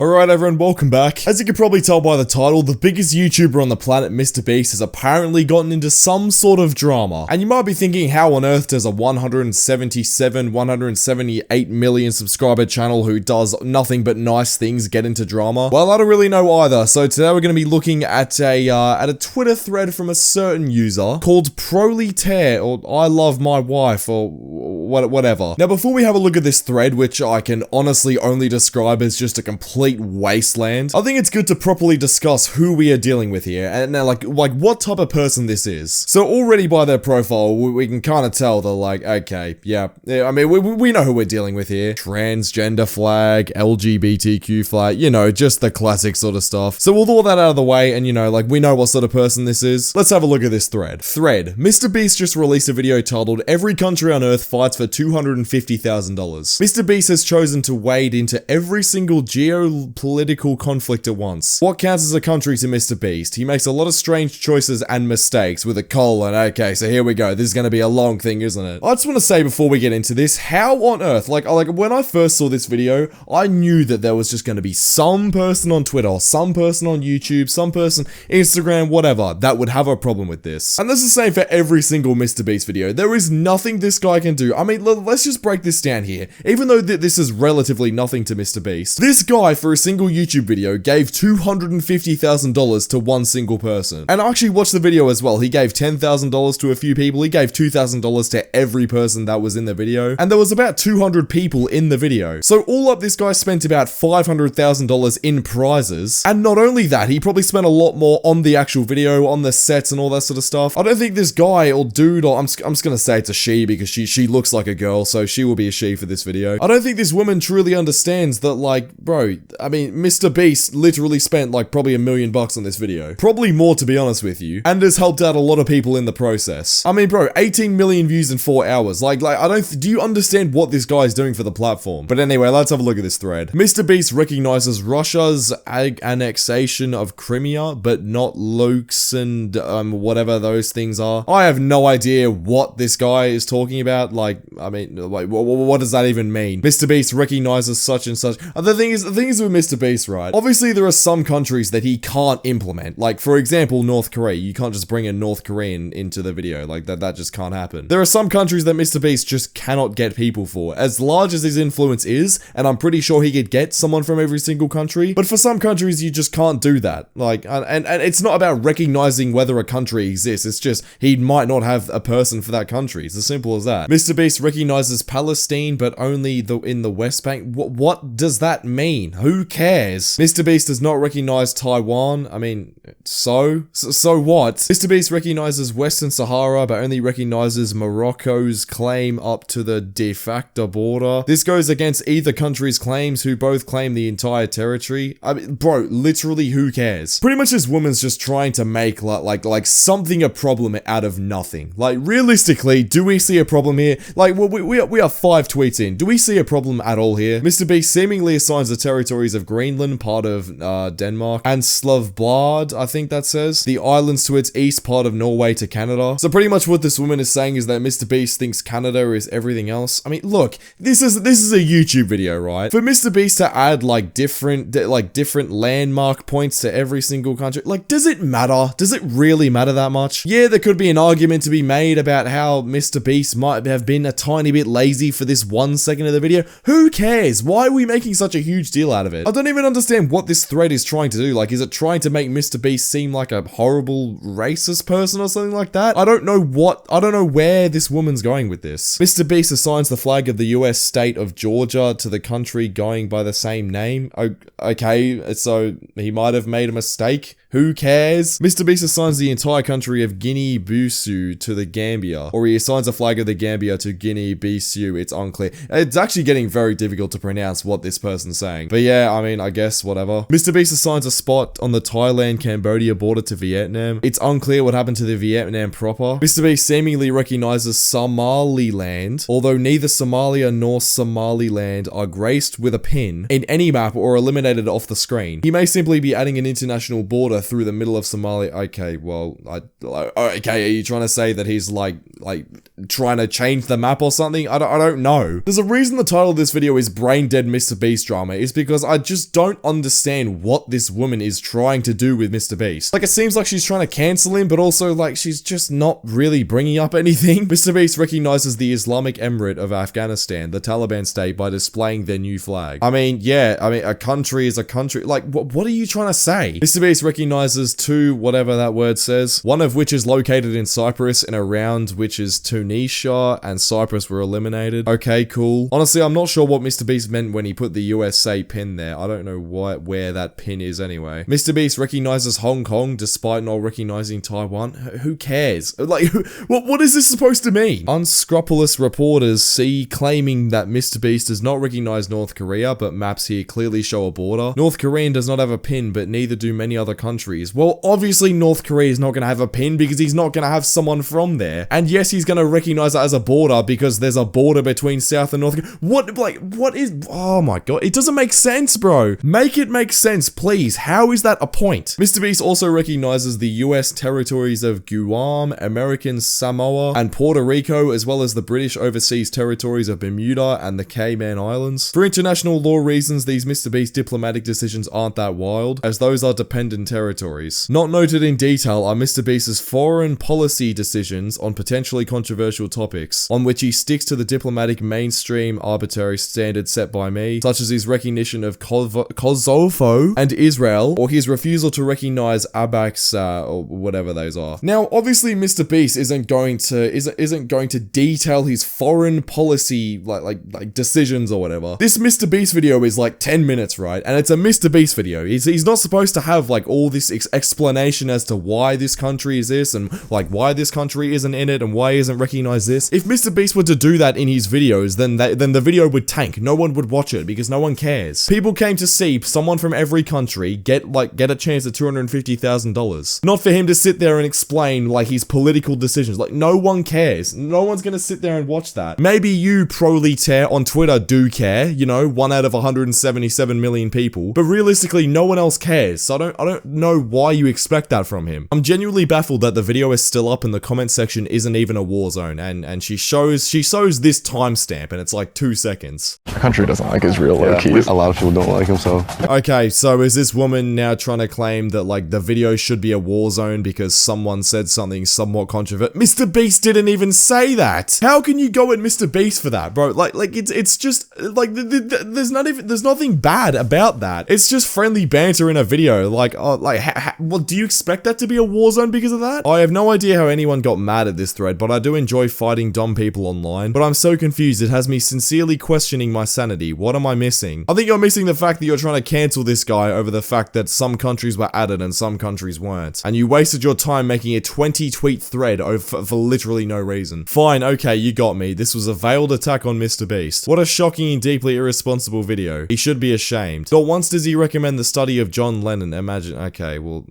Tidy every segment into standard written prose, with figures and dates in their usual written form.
Alright everyone, welcome back. As you can probably tell by the title, the biggest YouTuber on the planet, MrBeast, has apparently gotten into some sort of drama. And you might be thinking, how on earth does a 178 million subscriber channel who does nothing but nice things get into drama? Well, I don't really know either. So today we're going to be looking at a Twitter thread from a certain user called Proletaire, or I love my wife, or whatever. Now, before we have a look at this thread, which I can honestly only describe as just a complete wasteland, I think it's good to properly discuss who we are dealing with here and like what type of person this is. So already by their profile, we can kind of tell they're like, okay, yeah, I mean, we know who we're dealing with here. Transgender flag, LGBTQ flag, you know, just the classic sort of stuff. So with all that out of the way, and you know, like we know what sort of person this is, let's have a look at this thread. MrBeast just released a video titled, "Every country on earth fights for $250,000. MrBeast has chosen to wade into every single geopolitical conflict at once. What counts as a country to MrBeast? He makes a lot of strange choices and mistakes," with a colon. Okay, so here we go. This is going to be a long thing, isn't it? I just want to say before we get into this, how on earth, like when I first saw this video, I knew that there was just going to be some person on Twitter, some person on YouTube, some person Instagram, whatever, that would have a problem with this. And this is the same for every single MrBeast video. There is nothing this guy can do. I mean, let's just break this down here. Even though this is relatively nothing to MrBeast, this guy for a single YouTube video gave $250,000 to one single person. And I actually watched the video as well. He gave $10,000 to a few people. He gave $2,000 to every person that was in the video. And there was about 200 people in the video. So all up, this guy spent about $500,000 in prizes. And not only that, he probably spent a lot more on the actual video, on the sets and all that sort of stuff. I don't think this guy or dude, or I'm just gonna say it's a she because she looks like a girl, so she will be a she for this video. I don't think this woman truly understands that, like, bro, I mean, MrBeast literally spent like probably $1 million on this video. Probably more, to be honest with you. And has helped out a lot of people in the process. I mean, bro, 18 million views in 4 hours. Like, do you understand what this guy is doing for the platform? But anyway, let's have a look at this thread. MrBeast recognizes Russia's annexation of Crimea, but not Luke's and whatever those things are. I have no idea what this guy is talking about. Like, I mean, like, what does that even mean? MrBeast recognizes such and such. The thing is with MrBeast, right? Obviously, there are some countries that he can't implement. Like, for example, North Korea. You can't just bring a North Korean into the video. Like, that just can't happen. There are some countries that MrBeast just cannot get people for. As large as his influence is, and I'm pretty sure he could get someone from every single country, but for some countries, you just can't do that. Like, and it's not about recognizing whether a country exists. It's just, he might not have a person for that country. It's as simple as that. MrBeast recognizes Palestine, but only in the West Bank. What does that mean? Who cares? MrBeast does not recognize Taiwan. I mean, so what? MrBeast recognizes Western Sahara, but only recognizes Morocco's claim up to the de facto border. This goes against either country's claims, who both claim the entire territory. I mean, bro, literally, who cares? Pretty much this woman's just trying to make like something a problem out of nothing. Like, realistically, do we see a problem here? Like, we are 5 tweets in. Do we see a problem at all here? MrBeast seemingly assigns the territories of Greenland, part of Denmark, and Svalbard, I think that says, the islands to its east, part of Norway, to Canada. So pretty much what this woman is saying is that MrBeast thinks Canada is everything else. I mean, look, this is a YouTube video, right? For MrBeast to add like different landmark points to every single country, like, does it matter? Does it really matter that much? Yeah, there could be an argument to be made about how MrBeast might have been a tiny bit lazy for this 1 second of the video. Who cares? Why are we making such a huge deal out of it? I don't even understand what this thread is trying to do. Like, is it trying to make MrBeast seem like a horrible racist person or something like that? I don't know where this woman's going with this. MrBeast assigns the flag of the US state of Georgia to the country going by the same name. Okay, so he might have made a mistake. Who cares? MrBeast assigns the entire country of Guinea-Bissau to the Gambia, or he assigns a flag of the Gambia to Guinea-Bissau. It's unclear. It's actually getting very difficult to pronounce what this person's saying. But yeah, I mean, I guess, whatever. MrBeast assigns a spot on the Thailand-Cambodia border to Vietnam. It's unclear what happened to the Vietnam proper. MrBeast seemingly recognizes Somaliland, although neither Somalia nor Somaliland are graced with a pin in any map or eliminated off the screen. He may simply be adding an international border through the middle of Somalia. Okay, well, okay, are you trying to say that he's like trying to change the map or something? I don't know. There's a reason the title of this video is Braindead MrBeast Drama, is because I just don't understand what this woman is trying to do with MrBeast. Like, it seems like she's trying to cancel him, but also, like, she's just not really bringing up anything. MrBeast recognizes the Islamic Emirate of Afghanistan, the Taliban state, by displaying their new flag. I mean, yeah, a country is a country. Like, what are you trying to say? MrBeast recognizes two, whatever that word says, one of which is located in Cyprus and around which is Tunisia and Cyprus were eliminated. Okay, cool. Honestly, I'm not sure what MrBeast meant when he put the USA pin there. I don't know where that pin is anyway. MrBeast recognizes Hong Kong despite not recognizing Taiwan. Who cares? Like, what is this supposed to mean? Unscrupulous reporters see claiming that MrBeast does not recognize North Korea, but maps here clearly show a border. North Korean does not have a pin, but neither do many other countries. Well, obviously North Korea is not going to have a pin because he's not going to have someone from there. And yes, he's going to recognize it as a border because there's a border between South and North Korea. What is, oh my god, it doesn't make sense, bro. Make it make sense, please. How is that a point? MrBeast also recognizes the US territories of Guam, American Samoa, and Puerto Rico, as well as the British overseas territories of Bermuda and the Cayman Islands. For international law reasons, these MrBeast diplomatic decisions aren't that wild, as those are dependent territories. Not noted in detail are MrBeast's foreign policy decisions on potentially controversial topics, on which he sticks to the diplomatic mainstream arbitrary standards set by me, such as his recognition of Kosovo and Israel, or his refusal to recognize Abax, or whatever those are. Now, obviously, MrBeast isn't going to detail his foreign policy like decisions or whatever. This MrBeast video is like 10 minutes, right? And it's a MrBeast video. He's not supposed to have like all this explanation as to why this country is this and like why this country isn't in it and why he isn't recognized this. If MrBeast were to do that in his videos, then the video would tank. No one would watch it because no one cares. People came to see someone from every country get a chance at $250,000. Not for him to sit there and explain like his political decisions. Like, no one cares. No one's gonna sit there and watch that. Maybe you proletaire on Twitter do care, you know, 1 out of 177 million people, but realistically no one else cares. So I don't know why you expect that from him. I'm genuinely baffled that the video is still up and the comment section isn't even a war zone, and she shows this timestamp and it's like 2 seconds. The country doesn't like Israel, low-key. A lot of people don't like him, so. Okay, so is this woman now trying to claim that like the video should be a war zone because someone said something somewhat controversial? MrBeast didn't even say that. How can you go at MrBeast for that, bro? Like it's just like there's nothing bad about that. It's just friendly banter in a video. Like, well, do you expect that to be a war zone because of that? I have no idea how anyone got mad at this thread, but I do enjoy fighting dumb people online. But I'm so confused. It has me sincerely questioning my sanity. What am I missing? I think you're missing the fact that you're trying to cancel this guy over the fact that some countries were added and some countries weren't. And you wasted your time making a 20-tweet thread for literally no reason. Fine, okay, you got me. This was a veiled attack on MrBeast. What a shocking and deeply irresponsible video. He should be ashamed. Not once does he recommend the study of John Lennon. Imagine, okay, well,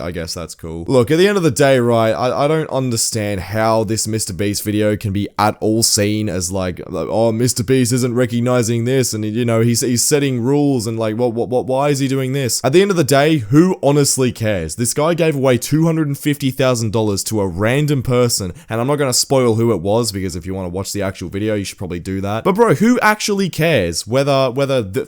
I guess that's cool. Look, at the end of the day, right, I don't understand how this MrBeast video can be at all seen as like, oh, MrBeast isn't recognizing this, and you know, he's setting rules, and like, why is he doing this? At the end of the day, who honestly cares? This guy gave away $250,000 to a random person, and I'm not gonna spoil who it was, because if you want to watch the actual video, you should probably do that. But bro, who actually cares? Whether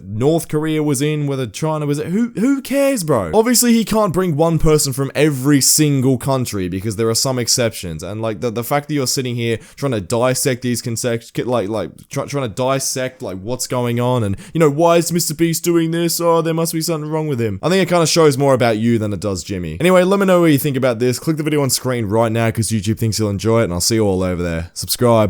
North Korea was in, whether China was in, who cares, bro? Obviously, he can't bring one person from every single country, because there are some exceptions, and like, the fact that you're sitting here trying to dissect these trying to dissect like what's going on, and you know, why is MrBeast doing this? Oh, there must be something wrong with him. I think it kind of shows more about you than it does Jimmy. Anyway, let me know what you think about this. Click the video on screen right now because YouTube thinks you'll enjoy it, and I'll see you all over there. Subscribe.